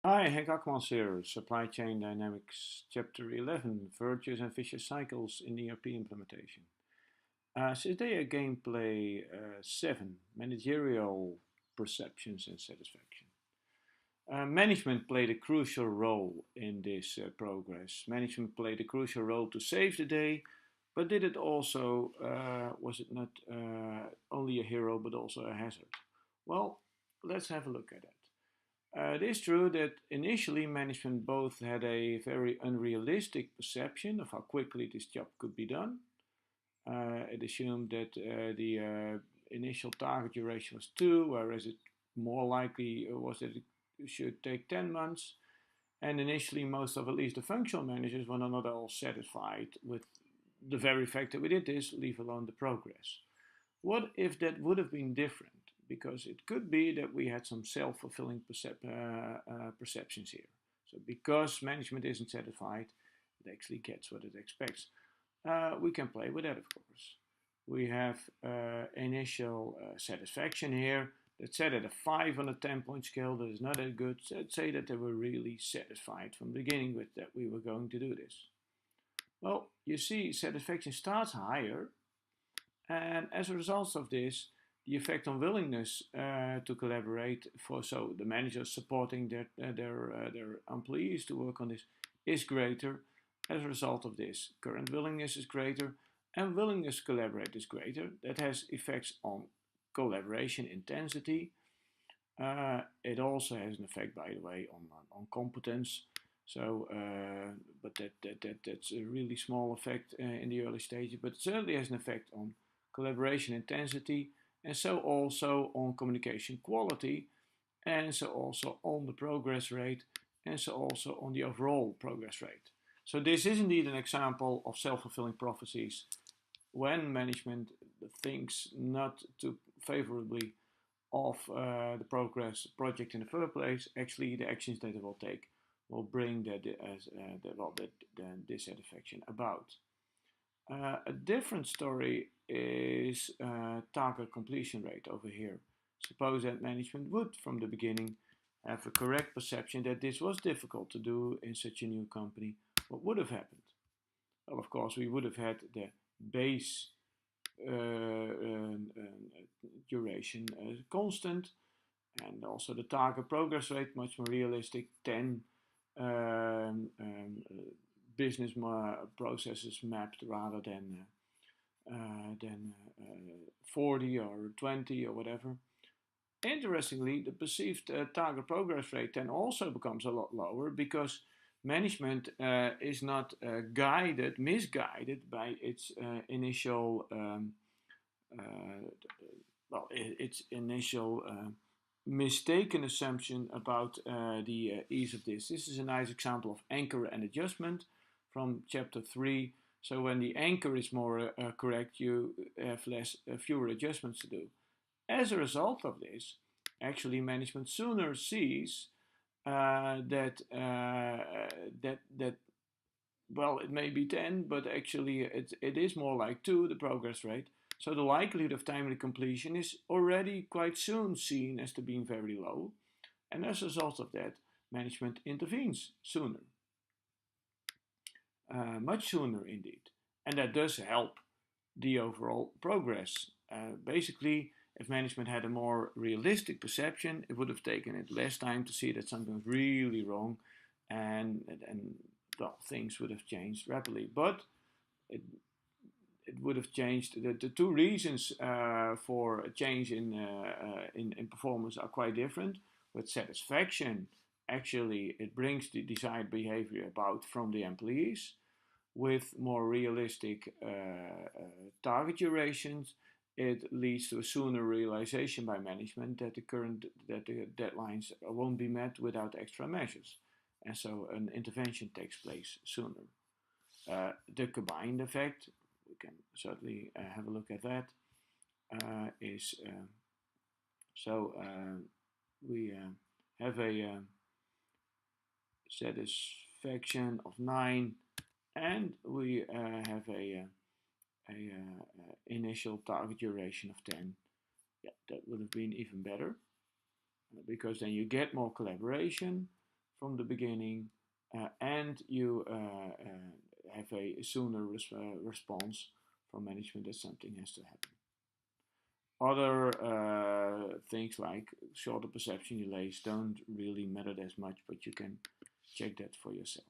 Hi, Henk Akmans here, Supply Chain Dynamics, Chapter 11, Virtuous and Vicious Cycles in ERP Implementation. Sysdea Gameplay 7, Managerial Perceptions and Satisfaction. Management played a crucial role in this progress. Management played a crucial role to save the day, but did it also, was it not only a hero, but also a hazard? Well, let's have a look at it. It is true that initially management both had a very unrealistic perception of how quickly this job could be done. It assumed that the initial target duration was 2, whereas it more likely was that it should take 10 months. And initially most of at least the functional managers were not all satisfied with the very fact that we did this, leave alone the progress. What if that would have been different? Because it could be that we had some self-fulfilling perceptions here. So because management isn't satisfied, it actually gets what it expects. We can play with that, of course. We have initial satisfaction here that's set at a 5 on a 10-point scale. That is not that good. So let's say that they were really satisfied from the beginning with that we were going to do this. Well, you see, satisfaction starts higher, and as a result of this, the effect on willingness to collaborate so the managers supporting their employees to work on this is greater. As a result of this, current willingness is greater and willingness to collaborate is greater. That has effects on collaboration intensity. It also has an effect, by the way, on competence. So, but that's a really small effect in the early stages, but it certainly has an effect on collaboration intensity, and so also on communication quality, and so also on the progress rate, and so also on the overall progress rate. So this is indeed an example of self-fulfilling prophecies when management thinks not too favorably of the progress project in the first place. Actually, the actions that it will take will bring the dissatisfaction about. A different story is target completion rate over here. Suppose that management would, from the beginning, have a correct perception that this was difficult to do in such a new company. What would have happened? Well, of course, we would have had the base duration constant, and also the target progress rate much more realistic, 10 business processes mapped rather than 40 or 20 or whatever. Interestingly, the perceived target progress rate then also becomes a lot lower because management is not misguided by its initial mistaken assumption about the ease of this. This is a nice example of anchor and adjustment from chapter 3. So when the anchor is more correct, you have fewer adjustments to do. As a result of this, actually management sooner sees that well, it may be 10, but actually it is more like 2, the progress rate. So the likelihood of timely completion is already quite soon seen as to being very low. And as a result of that, management intervenes sooner. Much sooner indeed. And that does help the overall progress. Basically, if management had a more realistic perception, it would have taken it less time to see that something was really wrong, and well, things would have changed rapidly. But it would have changed. The two reasons for a change in performance are quite different. With satisfaction, actually, it brings the desired behavior about from the employees. With more realistic target durations, it leads to a sooner realization by management that the deadlines won't be met without extra measures, and so an intervention takes place sooner. The combined effect, we can certainly have a look at that. We have a satisfaction of 9, and we have a initial target duration of 10. Yeah, that would have been even better because then you get more collaboration from the beginning, and you have a sooner response from management that something has to happen. Other things like shorter perception delays don't really matter as much, but you can check that for yourself.